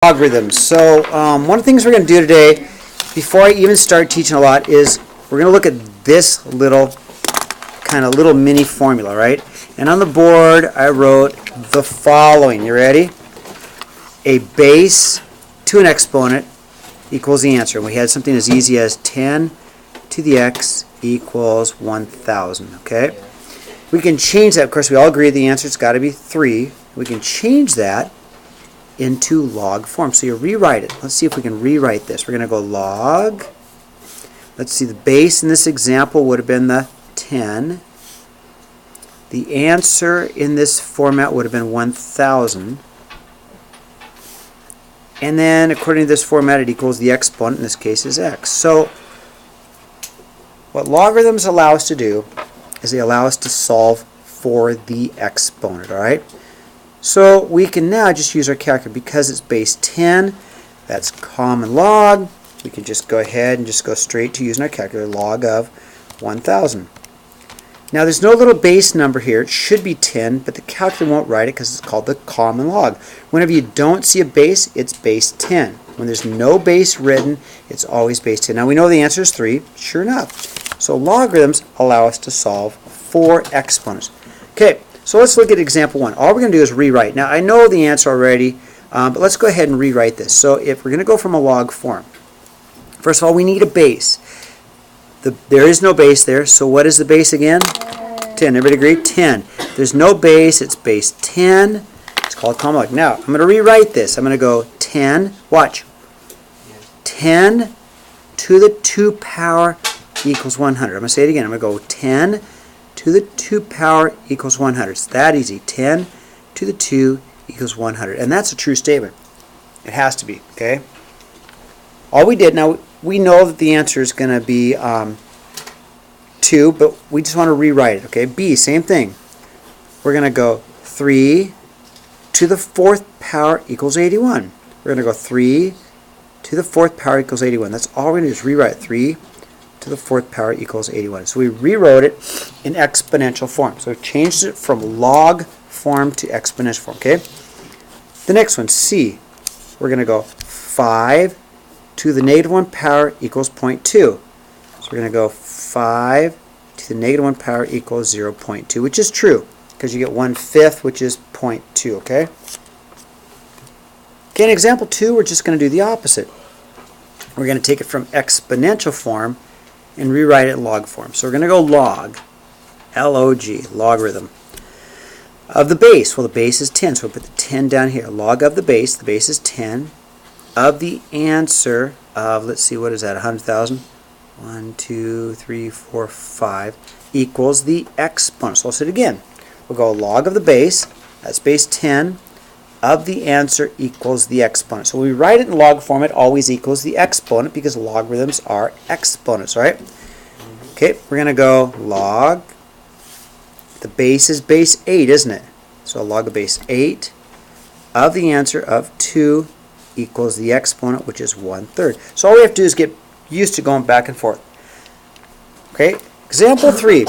Logarithms. So one of the things we're going to do today, before I even start teaching a lot, is we're going to look at this little mini formula, right? And on the board I wrote the following. You ready? A base to an exponent equals the answer. And we had something as easy as 10 to the x equals 1,000. Okay? We can change that. Of course, we all agree the answer's got to be 3. We can change that into log form. So you rewrite it. Let's see if we can rewrite this. We're going to go log. Let's see, the base in this example would have been the 10. The answer in this format would have been 1,000. And then according to this format, it equals the exponent, in this case is x. So what logarithms allow us to do is they allow us to solve for the exponent, all right? So we can now just use our calculator. Because it's base 10, that's common log. We can just go ahead and just go straight to using our calculator, log of 1,000. Now there's no little base number here. It should be 10, but the calculator won't write it because it's called the common log. Whenever you don't see a base, it's base 10. When there's no base written, it's always base 10. Now we know the answer is 3, sure enough. So logarithms allow us to solve for exponents. Okay. So let's look at example 1. All we're going to do is rewrite. Now I know the answer already, but let's go ahead and rewrite this. So if we're going to go from a log form, first of all we need a base. There is no base there, so what is the base again? 10. Everybody agree? 10. There's no base, it's base 10. It's called common log. Now I'm going to rewrite this. I'm going to go 10, watch, 10 to the 2 power equals 100. I'm going to say it again. I'm going to go 10 to the 2 power equals 100. It's that easy. 10 to the 2 equals 100. And that's a true statement. It has to be, okay? All we did, now we know that the answer is going to be 2, but we just want to rewrite it, okay? B, same thing. We're going to go 3 to the 4th power equals 81. We're going to go 3 to the 4th power equals 81. That's all we're going to do is rewrite 3 to the 4th power equals 81. So we rewrote it in exponential form. So we changed it from log form to exponential form. Okay. The next one, C. We're going to go 5 to the negative 1 power equals 0.2. So we're going to go 5 to the negative 1 power equals 0.2, which is true because you get 1/5, which is 0.2. Okay. Okay. In example 2, we're just going to do the opposite. We're going to take it from exponential form and rewrite it in log form. So we're going to go log, L-O-G, logarithm, of the base. Well, the base is 10, so we'll put the 10 down here. Log of the base is 10, of the answer of, let's see, what is that, 100,000? 1, 2, 3, 4, 5, equals the exponent. So I'll say it again. We'll go log of the base, that's base 10, of the answer equals the exponent. So when we write it in log form, it always equals the exponent because logarithms are exponents, right? Okay, we're going to go log. The base is base 8, isn't it? So log of base 8 of the answer of 2 equals the exponent, which is 1/3. So all we have to do is get used to going back and forth. Okay, example 3.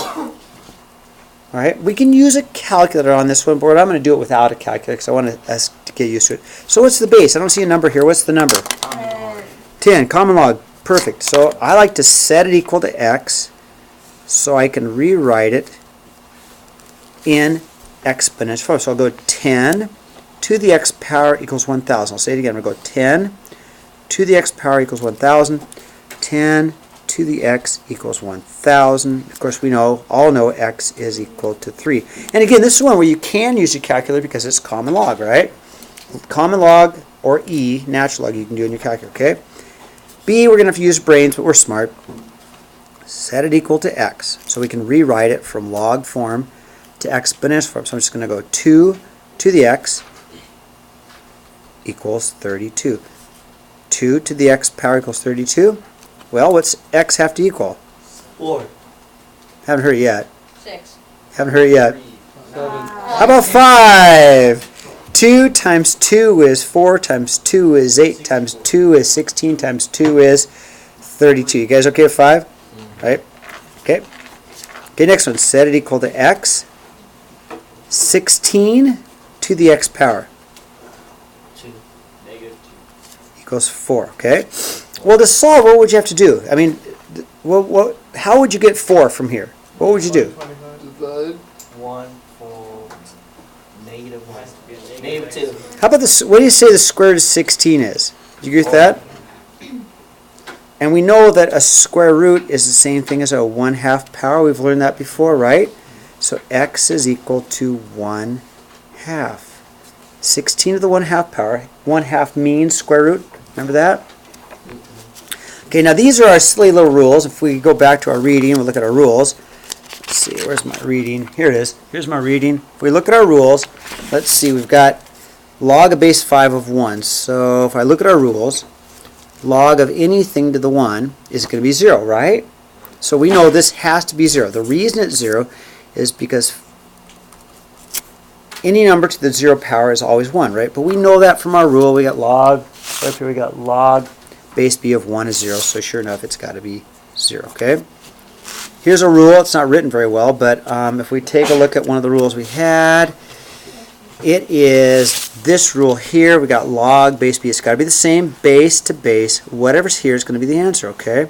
All right, we can use a calculator on this one, but I'm going to do it without a calculator because I want us to get used to it. So what's the base? I don't see a number here. What's the number? 10. Common log. Perfect. So I like to set it equal to x so I can rewrite it in exponential form. So I'll go 10 to the x power equals 1,000. I'll say it again. I'm going to go 10 to the x power equals 1,000. 10 to the x equals 1,000. Of course, we all know x is equal to 3. And again, this is one where you can use your calculator because it's common log, right? Common log or E, natural log, you can do in your calculator, okay? B, we're going to have to use brains, but we're smart. Set it equal to x. So we can rewrite it from log form to exponential form. So I'm just going to go 2 to the x equals 32. 2 to the x power equals 32. Well, what's x have to equal? 4. Haven't heard it yet. 6. Haven't heard it yet. How about 5? 2 times 2 is 4 times 2 is 8 times 2 is 16 times 2 is 32. You guys okay with 5? Right? Okay. Okay, next one. Set it equal to x. 16 to the x power. 2. equals 4, okay? Well, to solve, what would you have to do? I mean, how would you get 4 from here? What would you do? Divide 1 for negative 1. Negative 2. How about this? What do you say the square root of 16 is? Do you agree with that? And we know that a square root is the same thing as a 1/2 power. We've learned that before, right? So x is equal to 1/2. 16 to the 1/2 power. 1/2 means square root. Remember that? Okay, now these are our silly little rules. If we go back to our reading, we'll look at our rules. Let's see, where's my reading? Here it is. Here's my reading. If we look at our rules, let's see, we've got log of base 5 of 1. So if I look at our rules, log of anything to the 1 is going to be 0, right? So we know this has to be 0. The reason it's 0 is because any number to the 0 power is always 1, right? But we know that from our rule. We got log, right here we got log base b of 1 is 0, so sure enough it's got to be 0, okay? Here's a rule. It's not written very well, but if we take a look at one of the rules we had, it is this rule here. We got log base b. It's got to be the same base to base. Whatever's here is going to be the answer, okay?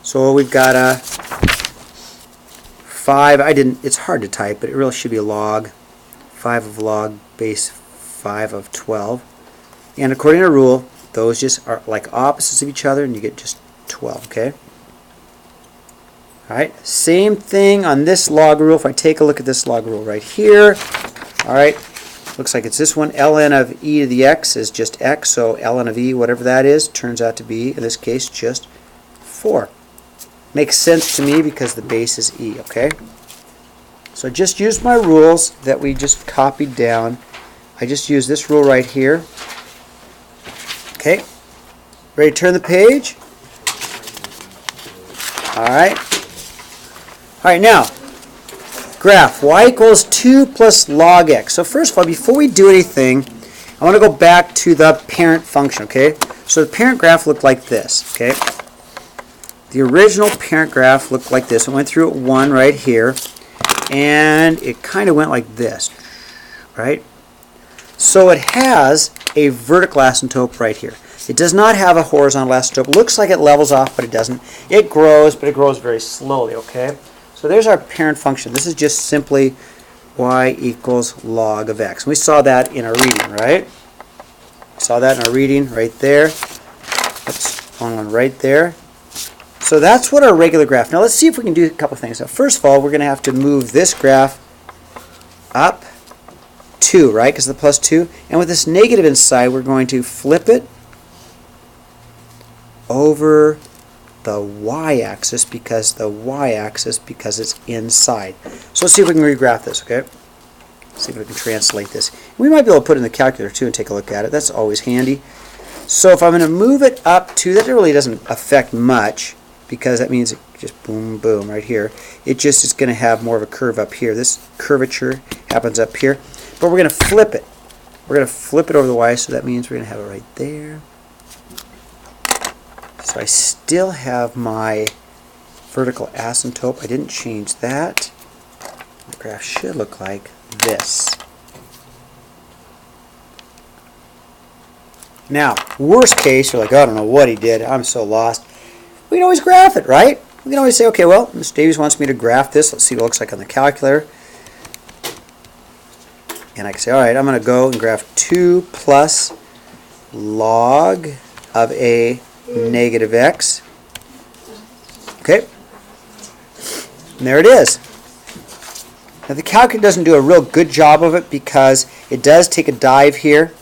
So we've got a 5. It's hard to type, but it really should be a log 5 of log base 5 of 12. And according to rule, those just are like opposites of each other, and you get just 12, okay? All right, same thing on this log rule. If I take a look at this log rule right here, all right, looks like it's this one. ln of e to the x is just x, so ln of e, whatever that is, turns out to be, in this case, just 4. Makes sense to me because the base is e, okay? So I just used my rules that we just copied down. I just used this rule right here. Okay, ready to turn the page? All right. All right, now, graph y equals 2 plus log x. So first of all, before we do anything, I want to go back to the parent function, okay? So the parent graph looked like this, okay? The original parent graph looked like this. It went through at 1 right here, and it kind of went like this, right? So it has a vertical asymptote right here. It does not have a horizontal asymptote. It looks like it levels off, but it doesn't. It grows, but it grows very slowly, okay? So there's our parent function. This is just simply y equals log of x. And we saw that in our reading, right? We saw that in our reading right there. Oops, one right there. So that's what our regular graph. Now let's see if we can do a couple things. Now first of all, we're going to have to move this graph up 2, right? Because of the plus 2. And with this negative inside, we're going to flip it over the y-axis because it's inside. So let's see if we can regraph this, okay? See if we can translate this. We might be able to put it in the calculator too and take a look at it. That's always handy. So if I'm going to move it up to, that really doesn't affect much because that means it just boom, boom right here. It just is going to have more of a curve up here. This curvature happens up here. But we're going to flip it. We're going to flip it over the y, so that means we're going to have it right there. So I still have my vertical asymptote. I didn't change that. The graph should look like this. Now, worst case, you're like, oh, I don't know what he did. I'm so lost. We can always graph it, right? We can always say, okay, well, Mr. Davies wants me to graph this. Let's see what it looks like on the calculator. And I can say, all right, I'm going to go and graph 2 plus log of a negative x. Okay. And there it is. Now the calculator doesn't do a real good job of it because it does take a dive here.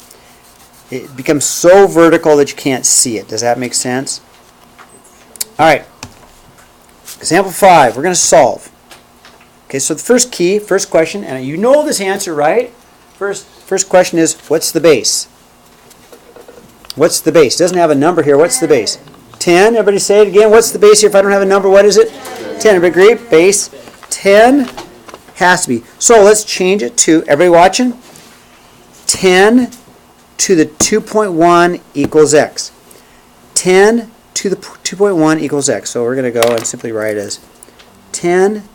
It becomes so vertical that you can't see it. Does that make sense? All right. Example 5. We're going to solve. Okay, so the first question, and you know this answer, right? First question is, what's the base? What's the base? It doesn't have a number here. What's the base? 10. Everybody say it again. What's the base here? If I don't have a number, what is it? 10. Everybody agree? Base 10 has to be. So let's change it to, everybody watching? 10 to the 2.1 equals x. 10 to the 2.1 equals x. So we're going to go and simply write as 10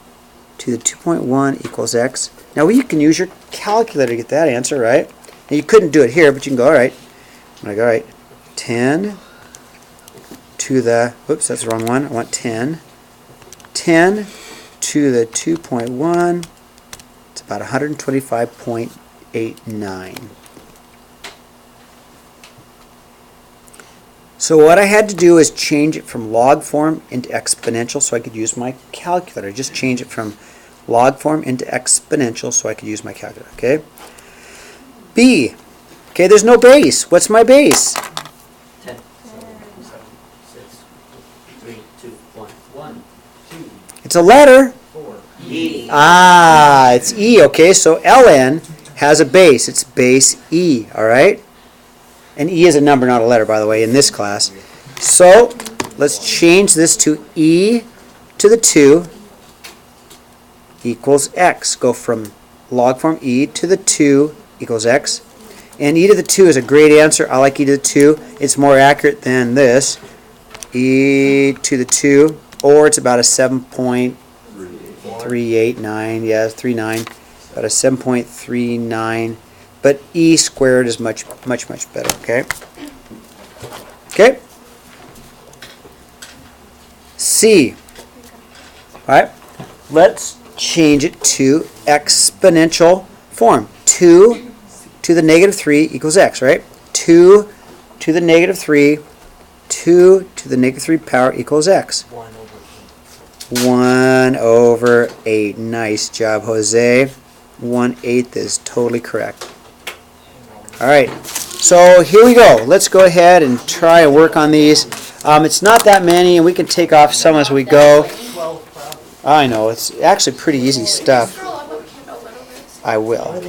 to the 2.1 equals x. Now you can use your calculator to get that answer, right? Now you couldn't do it here, but you can go, all right. I'm going to go, all right, 10 to the, oops, that's the wrong one. I want 10. 10 to the 2.1. It's about 125.89. So what I had to do is change it from log form into exponential so I could use my calculator. Just change it from log form into exponential so I could use my calculator. Okay. B. Okay, there's no base. What's my base? 10, 7, 6, 3, 2, 1, 1, 2, It's a letter. 4, E. Ah, it's E. Okay, so ln has a base. It's base E. All right. And E is a number, not a letter, by the way, in this class. So let's change this to E to the 2 equals X. Go from log form E to the 2 equals X. And E to the 2 is a great answer. I like E to the 2. It's more accurate than this. E to the 2, or it's about a 7.389. Yeah, 39. About a 7.39. But E squared is much better, okay? Okay? C. All right? Let's change it to exponential form. 2 to the negative 3 equals X, right? 2 to the negative 3, 2 to the negative 3 power equals X. 1 over 8. Nice job, Jose. 1/8 is totally correct. All right, so here we go. Let's go ahead and try and work on these. It's not that many, and we can take off some as we go. I know, it's actually pretty easy stuff. I will.